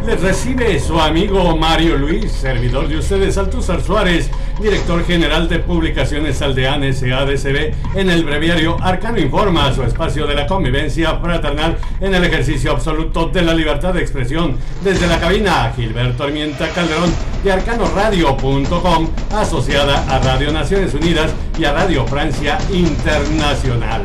Les recibe su amigo Mario Luis, servidor de ustedes, Altúzar Suárez, director general de Publicaciones Aldean SADCB, en el breviario Arcano Informa, su espacio de la convivencia fraternal en el ejercicio absoluto de la libertad de expresión. Desde la cabina, Gilberto Armienta Calderón de arcanoradio.com, asociada a Radio Naciones Unidas y a Radio Francia Internacional.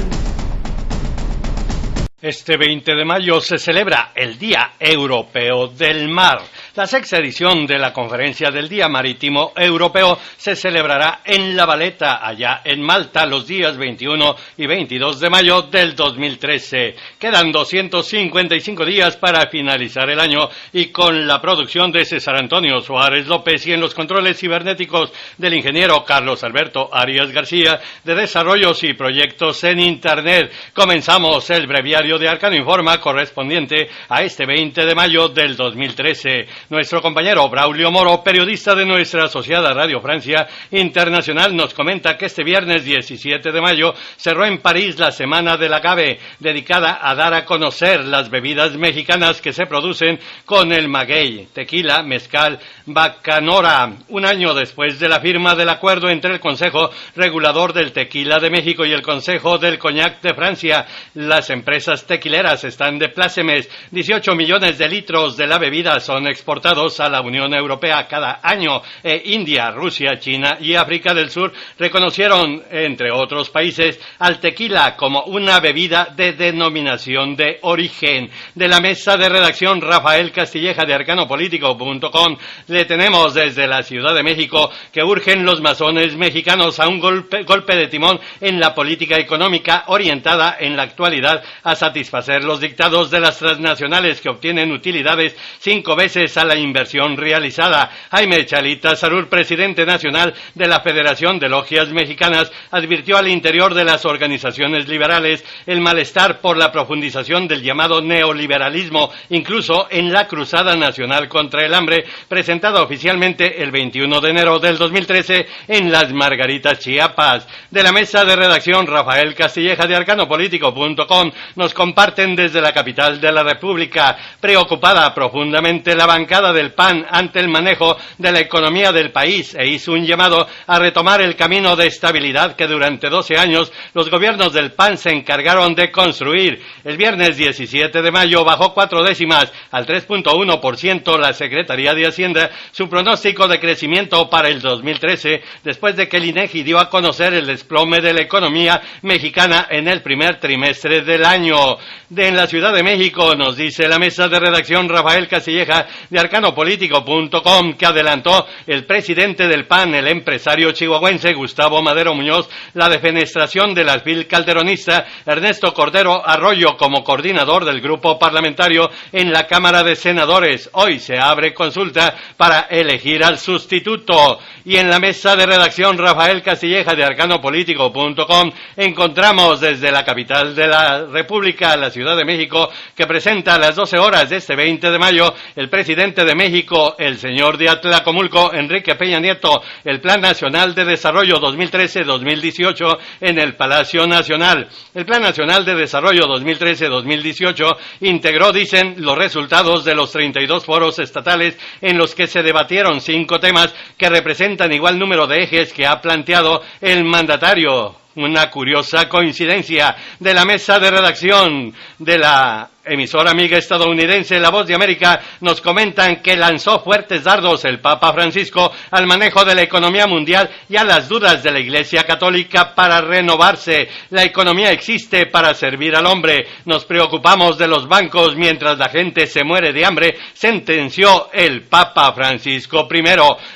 Este 20 de mayo se celebra el Día Europeo del Mar. La sexta edición de la Conferencia del Día Marítimo Europeo se celebrará en La Valeta, allá en Malta, los días 21 y 22 de mayo del 2013. Quedan 255 días para finalizar el año y con la producción de César Antonio Suárez López y en los controles cibernéticos del ingeniero Carlos Alberto Arias García, de desarrollos y proyectos en Internet, comenzamos el breviario de Arcano Informa correspondiente a este 20 de mayo del 2013. Nuestro compañero Braulio Moro, periodista de nuestra asociada Radio Francia Internacional, nos comenta que este viernes 17 de mayo cerró en París la Semana del Agave, dedicada a dar a conocer las bebidas mexicanas que se producen con el maguey, tequila, mezcal, bacanora. Un año después de la firma del acuerdo entre el Consejo Regulador del Tequila de México y el Consejo del Coñac de Francia, las empresas tequileras están de plácemes. 18 millones de litros de la bebida son exportados a la Unión Europea cada año. India, Rusia, China y África del Sur reconocieron, entre otros países, al tequila como una bebida de denominación de origen. De la mesa de redacción, Rafael Castilleja de arcanopolitico.com, le tenemos desde la Ciudad de México que urgen los masones mexicanos a un golpe de timón en la política económica orientada en la actualidad a satisfacer los dictados de las transnacionales que obtienen utilidades 5 veces a la inversión realizada. Jaime Chalita Sarur, presidente nacional de la Federación de Logias Mexicanas, advirtió al interior de las organizaciones liberales el malestar por la profundización del llamado neoliberalismo, incluso en la Cruzada Nacional contra el Hambre, presentada oficialmente el 21 de enero del 2013 en Las Margaritas, Chiapas. De la mesa de redacción, Rafael Castilleja de arcanopolitico.com, nos comparten desde la capital de la República, preocupada profundamente la bancada del PAN ante el manejo de la economía del país e hizo un llamado a retomar el camino de estabilidad que durante 12 años los gobiernos del PAN se encargaron de construir. El viernes 17 de mayo bajó 4 décimas al 3.1% la Secretaría de Hacienda su pronóstico de crecimiento para el 2013 después de que el INEGI dio a conocer el desplome de la economía mexicana en el primer trimestre del año. En la Ciudad de México nos dice la mesa de redacción Rafael Castilleja de arcanopolitico.com que adelantó el presidente del PAN, el empresario chihuahuense Gustavo Madero Muñoz, la defenestración del alfil calderonista Ernesto Cordero Arroyo como coordinador del grupo parlamentario en la Cámara de Senadores. Hoy se abre consulta para elegir al sustituto. Y en la mesa de redacción Rafael Castilleja de arcanopolitico.com encontramos desde la capital de la República, la Ciudad de México, que presenta a las 12 horas de este 20 de mayo el presidente de México, el señor de Atlacomulco, Enrique Peña Nieto, el Plan Nacional de Desarrollo 2013-2018 en el Palacio Nacional. El Plan Nacional de Desarrollo 2013-2018 integró, dicen, los resultados de los 32 foros estatales en los que se debatieron 5 temas que representan igual número de ejes que ha planteado el mandatario. Una curiosa coincidencia. De la mesa de redacción de la emisora amiga estadounidense La Voz de América nos comentan que lanzó fuertes dardos el Papa Francisco al manejo de la economía mundial y a las dudas de la Iglesia Católica para renovarse. La economía existe para servir al hombre. Nos preocupamos de los bancos mientras la gente se muere de hambre, sentenció el Papa Francisco I.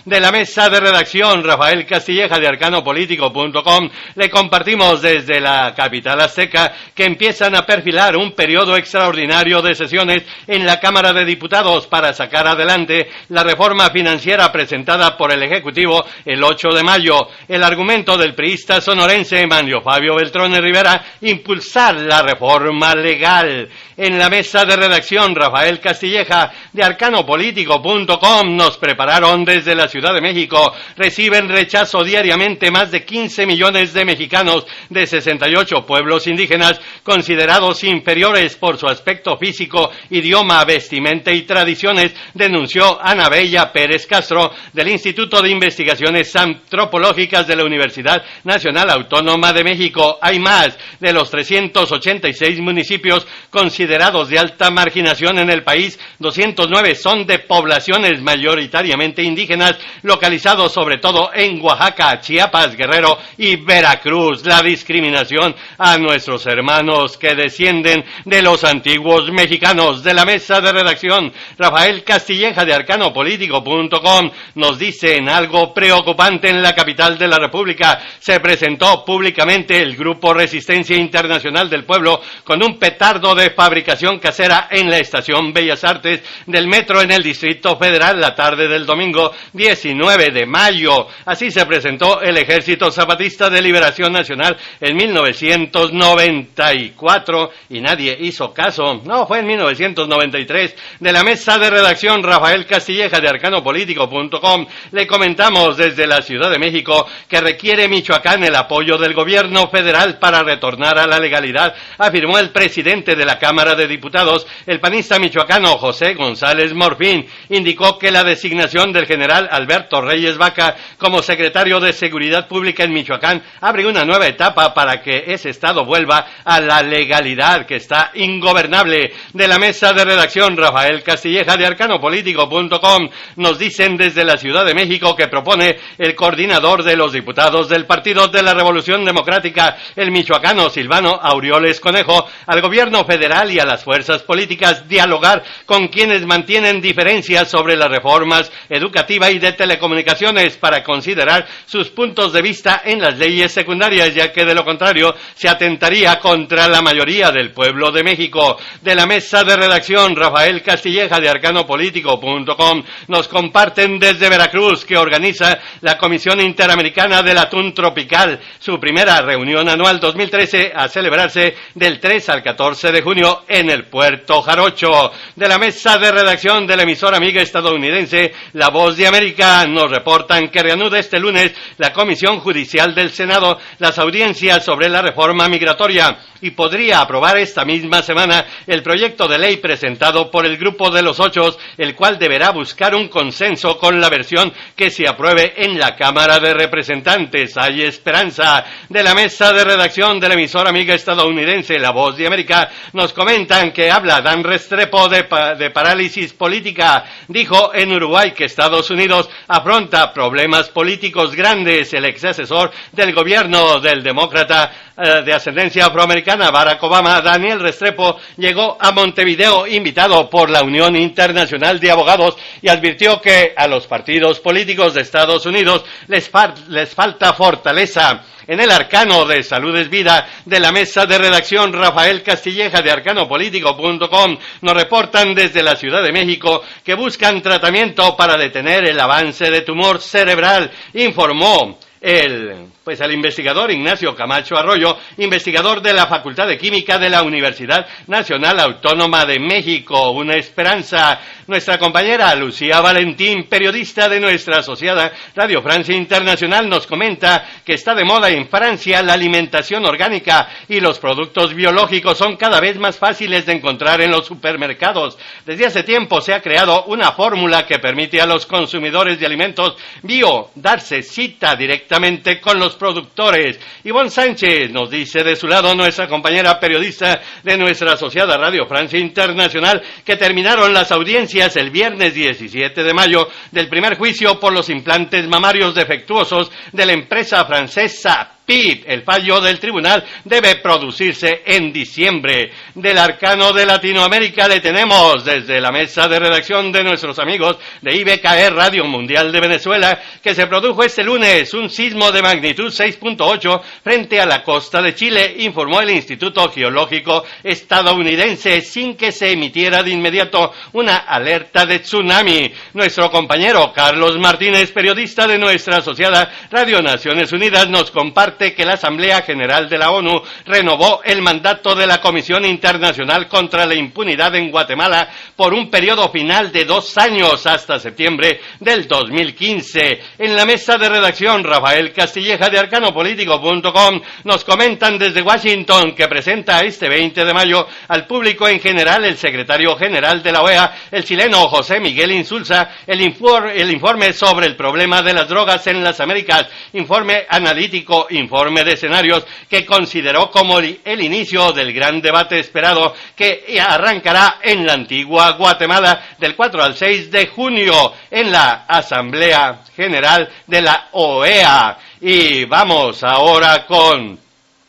De la mesa de redacción Rafael Castilleja de arcanopolitico.com le compartimos desde la capital azteca que empiezan a perfilar un periodo extraordinario de sesiones en la Cámara de Diputados para sacar adelante la reforma financiera presentada por el Ejecutivo el 8 de mayo. El argumento del priista sonorense Manlio Fabio Beltrone Rivera, impulsar la reforma legal. En la mesa de redacción Rafael Castilleja de arcanopolitico.com nos prepararon desde la Ciudad de México. Reciben rechazo diariamente más de 15 millones de mexicanos mexicanos de 68 pueblos indígenas considerados inferiores por su aspecto físico, idioma, vestimenta y tradiciones, denunció Ana Bella Pérez Castro del Instituto de Investigaciones Antropológicas de la Universidad Nacional Autónoma de México. Hay más de los 386 municipios considerados de alta marginación en el país, 209 son de poblaciones mayoritariamente indígenas, localizados sobre todo en Oaxaca, Chiapas, Guerrero y Veracruz. La discriminación a nuestros hermanos que descienden de los antiguos mexicanos. De la mesa de redacción, Rafael Castilleja de arcanopolitico.com nos dicen algo preocupante en la capital de la República. Se presentó públicamente el Grupo Resistencia Internacional del Pueblo con un petardo de fabricación casera en la estación Bellas Artes del metro en el Distrito Federal la tarde del domingo 19 de mayo. Así se presentó el Ejército Zapatista de Liberación Nacional en 1994 y nadie hizo caso. No, fue en 1993. De la mesa de redacción, Rafael Castilleja de arcanopolitico.com, le comentamos desde la Ciudad de México que requiere Michoacán el apoyo del gobierno federal para retornar a la legalidad, afirmó el presidente de la Cámara de Diputados, el panista michoacano José González Morfín. Indicó que la designación del general Alberto Reyes Vaca como secretario de Seguridad Pública en Michoacán abre una nueva etapa para que ese estado vuelva a la legalidad que está ingobernable. De la mesa de redacción, Rafael Castilleja de arcanopolitico.com, nos dicen desde la Ciudad de México que propone el coordinador de los diputados del Partido de la Revolución Democrática, el michoacano Silvano Aureoles Conejo, al gobierno federal y a las fuerzas políticas dialogar con quienes mantienen diferencias sobre las reformas educativa y de telecomunicaciones para considerar sus puntos de vista en las leyes secundarias, ya que de lo contrario se atentaría contra la mayoría del pueblo de México. De la mesa de redacción, Rafael Castilleja de arcanopolitico.com, nos comparten desde Veracruz que organiza la Comisión Interamericana del Atún Tropical, su primera reunión anual 2013 a celebrarse del 3 al 14 de junio en el Puerto Jarocho. De la mesa de redacción de la emisora amiga estadounidense La Voz de América, nos reportan que reanuda este lunes la Comisión Judicial del Senado las audiencias sobre la reforma migratoria y podría aprobar esta misma semana el proyecto de ley presentado por el Grupo de los Ocho, el cual deberá buscar un consenso con la versión que se apruebe en la Cámara de Representantes. Hay esperanza. De la mesa de redacción de la emisora amiga estadounidense La Voz de América, nos comentan que habla Dan Restrepo de parálisis política. Dijo en Uruguay que Estados Unidos afronta problemas políticos grandes. El ex asesor del gobierno del demócrata de ascendencia afroamericana Barack Obama, Daniel Restrepo, llegó a Montevideo invitado por la Unión Internacional de Abogados y advirtió que a los partidos políticos de Estados Unidos les falta fortaleza. En el arcano de Salud es Vida de la mesa de redacción, Rafael Castilleja de arcanopolitico.com, nos reportan desde la Ciudad de México que buscan tratamiento para detener el avance de tumor cerebral. Informó el investigador Ignacio Camacho Arroyo, investigador de la Facultad de Química de la Universidad Nacional Autónoma de México. Una esperanza. Nuestra compañera Lucía Valentín, periodista de nuestra asociada Radio Francia Internacional, nos comenta que está de moda en Francia la alimentación orgánica y los productos biológicos son cada vez más fáciles de encontrar en los supermercados. Desde hace tiempo se ha creado una fórmula que permite a los consumidores de alimentos bio darse cita directamente con los productores. Ivonne Sánchez nos dice de su lado, nuestra compañera periodista de nuestra asociada Radio Francia Internacional, que terminaron las audiencias el viernes 17 de mayo del primer juicio por los implantes mamarios defectuosos de la empresa francesa PIP. El fallo del tribunal debe producirse en diciembre. Del arcano de Latinoamérica le tenemos desde la mesa de redacción de nuestros amigos de IBKR Radio Mundial de Venezuela, que se produjo este lunes un sismo de magnitud 6.8 frente a la costa de Chile, informó el Instituto Geológico estadounidense, sin que se emitiera de inmediato una alerta de tsunami. Nuestro compañero Carlos Martínez, periodista de nuestra asociada Radio Naciones Unidas, nos comparte parte que la Asamblea General de la ONU renovó el mandato de la Comisión Internacional contra la Impunidad en Guatemala por un periodo final de 2 años hasta septiembre del 2015. En la mesa de redacción, Rafael Castilleja de arcanopolitico.com nos comentan desde Washington que presenta este 20 de mayo al público en general el secretario general de la OEA, el chileno José Miguel Insulza, el informe sobre el problema de las drogas en las Américas, informe analítico, informe de escenarios que consideró como el inicio del gran debate esperado que arrancará en la antigua Guatemala del 4 al 6 de junio en la Asamblea General de la OEA. Y vamos ahora con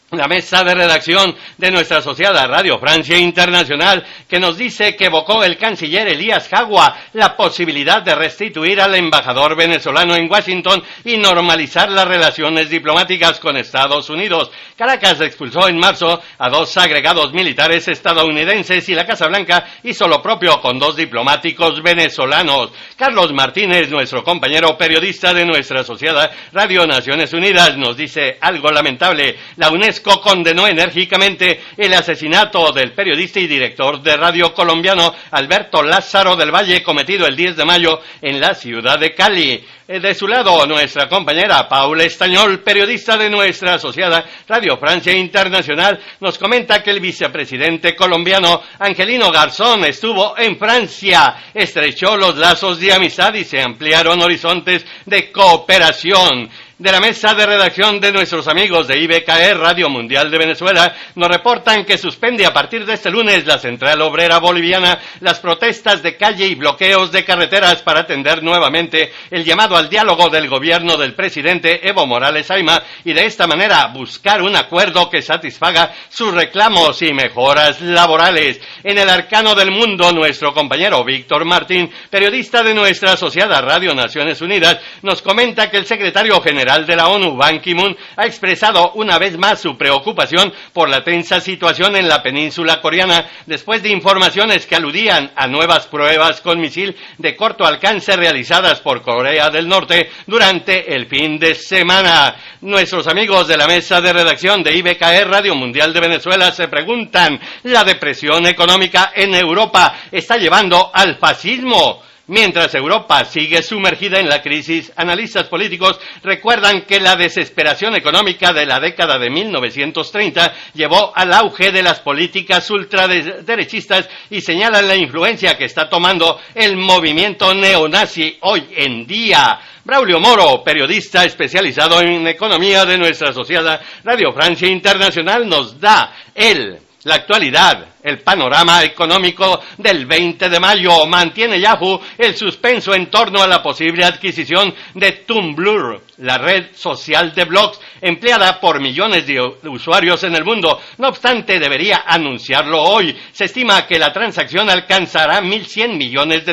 la mesa de redacción de nuestra asociada Radio Francia Internacional, que nos dice que evocó el canciller Elías Jagua la posibilidad de restituir al embajador venezolano en Washington y normalizar las relaciones diplomáticas con Estados Unidos. Caracas expulsó en marzo a 2 agregados militares estadounidenses y la Casa Blanca hizo lo propio con 2 diplomáticos venezolanos. Carlos Martínez, nuestro compañero periodista de nuestra asociada Radio Naciones Unidas, nos dice algo lamentable. La UNESCO condenó enérgicamente el asesinato del periodista y director de radio colombiano Alberto Lázaro del Valle, cometido el 10 de mayo en la ciudad de Cali. De su lado, nuestra compañera Paula Estañol, periodista de nuestra asociada Radio Francia Internacional, nos comenta que el vicepresidente colombiano Angelino Garzón estuvo en Francia, estrechó los lazos de amistad y se ampliaron horizontes de cooperación. De la mesa de redacción de nuestros amigos de IBKR Radio Mundial de Venezuela, nos reportan que suspende a partir de este lunes la Central Obrera Boliviana las protestas de calle y bloqueos de carreteras para atender nuevamente el llamado al diálogo del gobierno del presidente Evo Morales Ayma y de esta manera buscar un acuerdo que satisfaga sus reclamos y mejoras laborales. En el arcano del mundo, nuestro compañero Víctor Martín, periodista de nuestra asociada Radio Naciones Unidas, nos comenta que el secretario general de la ONU, Ban Ki-moon, ha expresado una vez más su preocupación por la tensa situación en la península coreana después de informaciones que aludían a nuevas pruebas con misil de corto alcance realizadas por Corea del Norte durante el fin de semana. Nuestros amigos de la mesa de redacción de IBKR Radio Mundial de Venezuela se preguntan, ¿la depresión económica en Europa está llevando al fascismo? Mientras Europa sigue sumergida en la crisis, analistas políticos recuerdan que la desesperación económica de la década de 1930 llevó al auge de las políticas ultraderechistas y señalan la influencia que está tomando el movimiento neonazi hoy en día. Braulio Moro, periodista especializado en economía de nuestra asociada Radio Francia Internacional, nos da la actualidad, el panorama económico del 20 de mayo. Mantiene Yahoo el suspenso en torno a la posible adquisición de Tumblr, la red social de blogs empleada por millones de usuarios en el mundo. No obstante, debería anunciarlo hoy. Se estima que la transacción alcanzará $1.100 millones.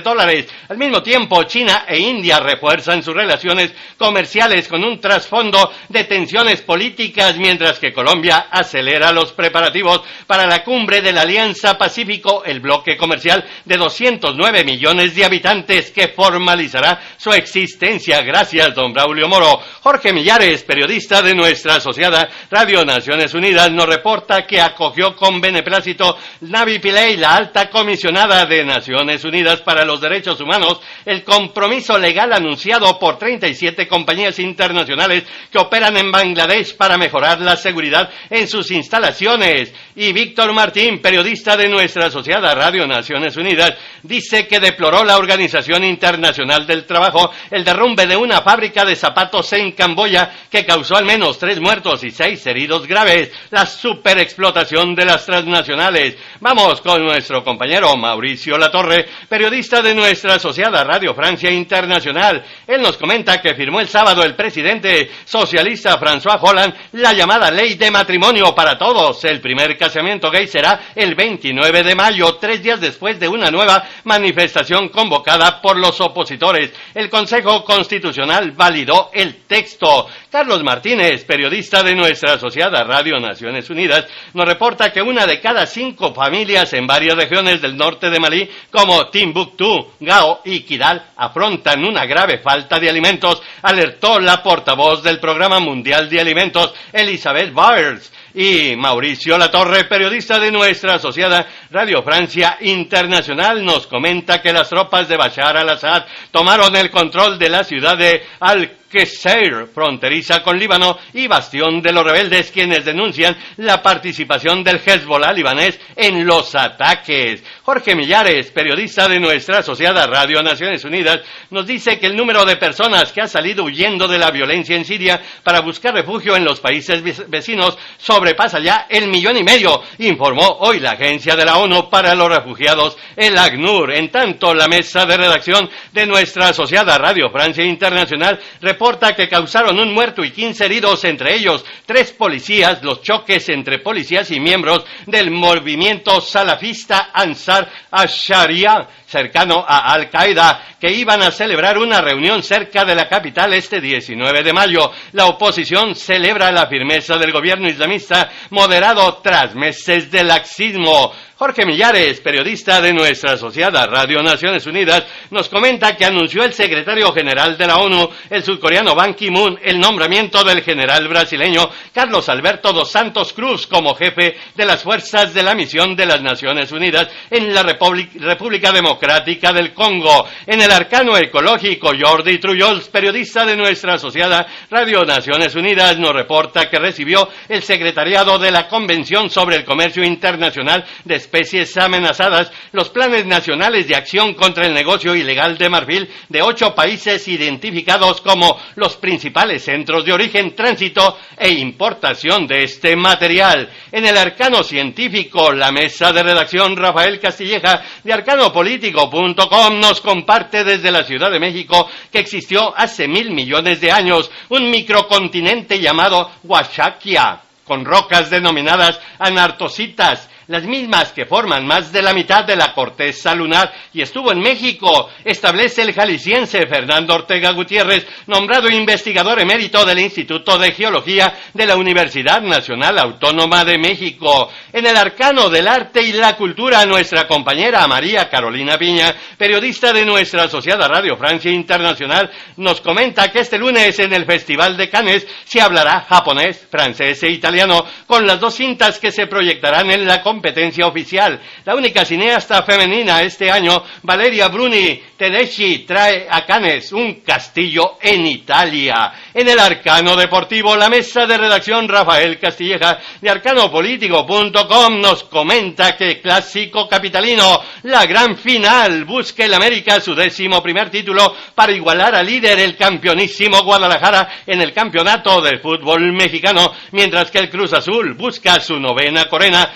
Al mismo tiempo, China e India refuerzan sus relaciones comerciales con un trasfondo de tensiones políticas, mientras que Colombia acelera los preparativos para la cumbre de la Alianza Pacífico, el bloque comercial de 209 millones de habitantes que formalizará su existencia. Gracias, don Braulio Moro. Jorge Millares, periodista de nuestra asociada Radio Naciones Unidas, nos reporta que acogió con beneplácito Navi Pillay, la alta comisionada de Naciones Unidas para los Derechos Humanos, el compromiso legal anunciado por 37 compañías internacionales que operan en Bangladesh para mejorar la seguridad en sus instalaciones. Y Víctor Martín, periodista de nuestra asociada Radio Naciones Unidas, dice que deploró la Organización Internacional del Trabajo el derrumbe de una fábrica de zapatos en Camboya que causó al menos 3 muertos y 6 heridos graves, la superexplotación de las transnacionales. Vamos con nuestro compañero Mauricio Latorre, periodista de nuestra asociada Radio Francia Internacional. Él nos comenta que firmó el sábado el presidente socialista François Hollande la llamada Ley de Matrimonio para Todos. El primer casamiento gay será el el 29 de mayo, 3 días después de una nueva manifestación convocada por los opositores. El Consejo Constitucional validó el texto. Carlos Martínez, periodista de nuestra asociada Radio Naciones Unidas, nos reporta que 1 de cada 5 familias en varias regiones del norte de Malí, como Timbuktu, Gao y Kidal, afrontan una grave falta de alimentos, alertó la portavoz del Programa Mundial de Alimentos, Elizabeth Byers. Y Mauricio Latorre, periodista de nuestra asociada Radio Francia Internacional, nos comenta que las tropas de Bashar al-Assad tomaron el control de la ciudad de Al-Qusayr, fronteriza con Líbano y bastión de los rebeldes, quienes denuncian la participación del Hezbollah libanés en los ataques. Jorge Millares, periodista de nuestra asociada Radio Naciones Unidas, nos dice que el número de personas que ha salido huyendo de la violencia en Siria para buscar refugio en los países vecinos sobrepasa ya el 1,5 millones, informó hoy la Agencia de la ONU para los Refugiados, el ACNUR. En tanto, la mesa de redacción de nuestra asociada Radio Francia Internacional reporta que causaron un muerto y 15 heridos, entre ellos 3 policías, los choques entre policías y miembros del movimiento salafista Ansar al-Sharia, cercano a Al-Qaeda, que iban a celebrar una reunión cerca de la capital este 19 de mayo. La oposición celebra la firmeza del gobierno islamista moderado tras meses de laxismo. Jorge Millares, periodista de nuestra asociada Radio Naciones Unidas, nos comenta que anunció el secretario general de la ONU, el surcoreano Ban Ki-moon, el nombramiento del general brasileño Carlos Alberto dos Santos Cruz como jefe de las fuerzas de la misión de las Naciones Unidas en la República Democrática del Congo. En el arcano ecológico, Jordi Trujols, periodista de nuestra asociada Radio Naciones Unidas, nos reporta que recibió el secretariado de la Convención sobre el Comercio Internacional de Especies Amenazadas, los planes nacionales de acción contra el negocio ilegal de marfil de 8 países identificados como los principales centros de origen, tránsito e importación de este material. En el arcano científico, la mesa de redacción Rafael Castilleja de arcanopolitico.com nos comparte desde la Ciudad de México que existió hace 1,000 millones de años un microcontinente llamado Huachaquia, con rocas denominadas anartocitas, las mismas que forman más de la mitad de la corteza lunar, y estuvo en México, establece el jalisciense Fernando Ortega Gutiérrez, nombrado investigador emérito del Instituto de Geología de la Universidad Nacional Autónoma de México. En el arcano del arte y la cultura, nuestra compañera María Carolina Piña, periodista de nuestra asociada Radio Francia Internacional, nos comenta que este lunes en el Festival de Cannes se hablará japonés, francés e italiano, con las 2 cintas que se proyectarán en la competencia oficial. La única cineasta femenina este año, Valeria Bruni Tedeschi, trae a Cannes un castillo en Italia. En el arcano deportivo, la mesa de redacción Rafael Castilleja de arcanopolitico.com nos comenta que clásico capitalino, la gran final, busca el América su 11º título para igualar al líder, el campeonísimo Guadalajara, en el campeonato del fútbol mexicano, mientras que el Cruz Azul busca su 9ª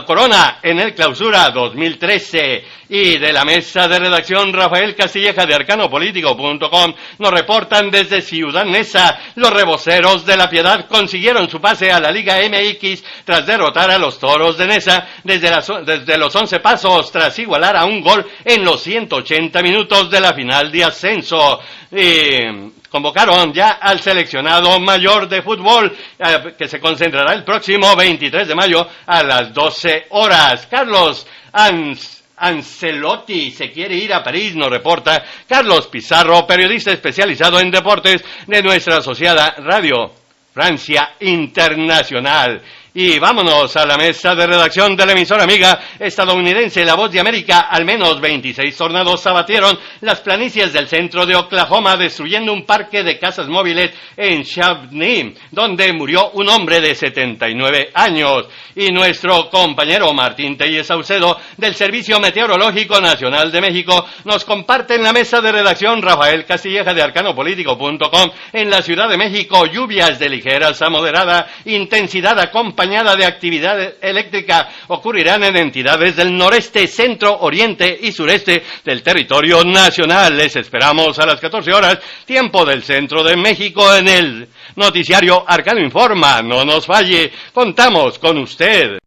corona en el Clausura 2013. Y de la mesa de redacción Rafael Castilleja de arcanopolitico.com nos reportan desde Ciudad Neza: los reboceros de La Piedad consiguieron su pase a la Liga MX tras derrotar a los Toros de Neza desde los 11 pasos, tras igualar a un gol en los 180 minutos de la final de ascenso. Convocaron ya al seleccionado mayor de fútbol, que se concentrará el próximo 23 de mayo a las 12 horas. Carlos Ancelotti se quiere ir a París, nos reporta Carlos Pizarro, periodista especializado en deportes de nuestra asociada Radio Francia Internacional. Y vámonos a la mesa de redacción de la emisora amiga estadounidense La Voz de América. Al menos 26 tornados abatieron las planicies del centro de Oklahoma, destruyendo un parque de casas móviles en Shawnee, donde murió un hombre de 79 años. Y nuestro compañero Martín Tellez Saucedo, del Servicio Meteorológico Nacional de México, nos comparte en la mesa de redacción Rafael Castilleja de arcanopolitico.com. En la Ciudad de México, lluvias de ligeras a moderada intensidad acompañadas de actividad eléctrica ocurrirán en entidades del noreste, centro, oriente y sureste del territorio nacional. Les esperamos a las 14 horas, tiempo del centro de México, en el noticiario Arcano Informa. No nos falle, contamos con usted.